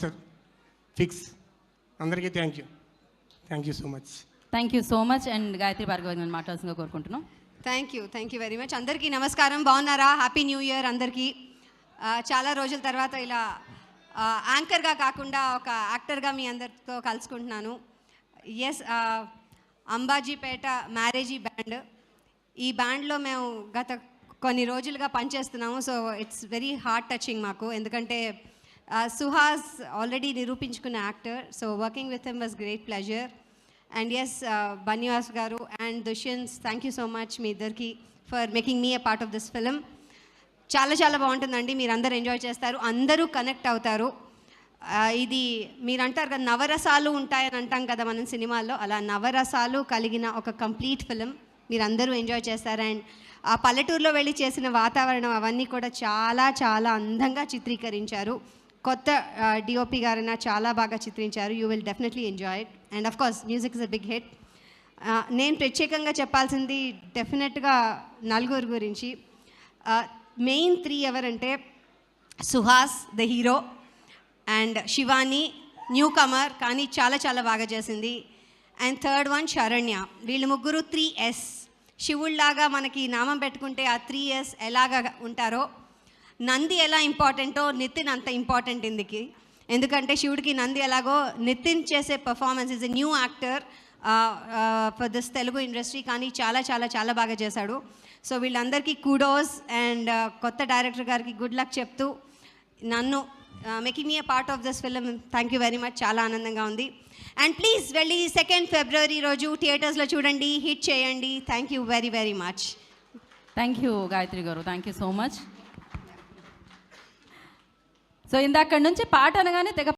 Sir fix. అందరికీ thank you so much. And Gayatri Bhargavi గారిని మాట్లాడాల్సిందిగా కోరుకుంటున్నాం. Thank you very much. అందరికీ నమస్కారం, బాగున్నారా? హ్యాపీ న్యూ ఇయర్ అందరికీ. చాలా రోజుల తర్వాత ఇలా యాంకర్గా కాకుండా ఒక యాక్టర్గా మీ అందరితో కలుసుకుంటున్నాను. ఎస్, అంబాజీపేట మ్యారేజీ బ్యాండ్, ఈ బ్యాండ్లో మేము గత కొన్ని రోజులుగా పనిచేస్తున్నాము. So it's very heart touching మాకు, ఎందుకంటే సుహాస్ ఆల్రెడీ నిరూపించుకున్న actor. So working with him was great pleasure. And yes, Bunny Vas garu and Dushyant, thank you so much మీ ఇద్దరికి for making me a part of this film. చాలా చాలా బాగుంటుందండి, మీరు అందరూ ఎంజాయ్ చేస్తారు, అందరూ కనెక్ట్ అవుతారు. ఇది మీరు అంటారు కదా నవరసాలు ఉంటాయని అంటాం కదా మనం సినిమాల్లో, అలా నవరసాలు కలిగిన ఒక కంప్లీట్ ఫిలిం మీరు అందరూ ఎంజాయ్ చేస్తారు. అండ్ ఆ పల్లెటూరులో వెళ్ళి చేసిన వాతావరణం అవన్నీ కూడా చాలా చాలా అందంగా చిత్రీకరించారు. కొత్త డిఓపి గారైనా చాలా బాగా చిత్రించారు. You will definitely enjoy it. And of course music is a big hit. నేను ప్రత్యేకంగా చెప్పాల్సింది డెఫినెట్గా నలుగురు గురించి. మెయిన్ 3 ఎవరంటే Suhas the hero, and Shivani newcomer కానీ చాలా చాలా బాగా చేసింది, అండ్ థర్డ్ వన్ శరణ్య. వీళ్ళు ముగ్గురు 3S. శివుళ్లాగా మనకి నామం పెట్టుకుంటే ఆ 3S ఎలాగా ఉంటారో, నంది ఎలా ఇంపార్టెంటో నితిన్ అంత ఇంపార్టెంట్ ఇందుకి. ఎందుకంటే శివుడికి నంది ఎలాగో నితిన్ చేసే performance is a new actor for this Telugu industry, కానీ చాలా చాలా చాలా బాగా చేశాడు. సో వీళ్ళందరికీ కుడోస్. అండ్ కొత్త డైరెక్టర్ గారికి గుడ్ లక్ చెప్తూ నన్ను making me a part of this film, thank you very much. చాలా ఆనందంగా ఉంది. అండ్ ప్లీజ్ వెళ్ళి 2 ఫిబ్రవరి రోజు థియేటర్స్లో చూడండి, హిట్ చేయండి. Thank you very very much. Thank you Gayatri garu, thank you so much. So ఇందాక నుంచి పాట అనగానే తెగ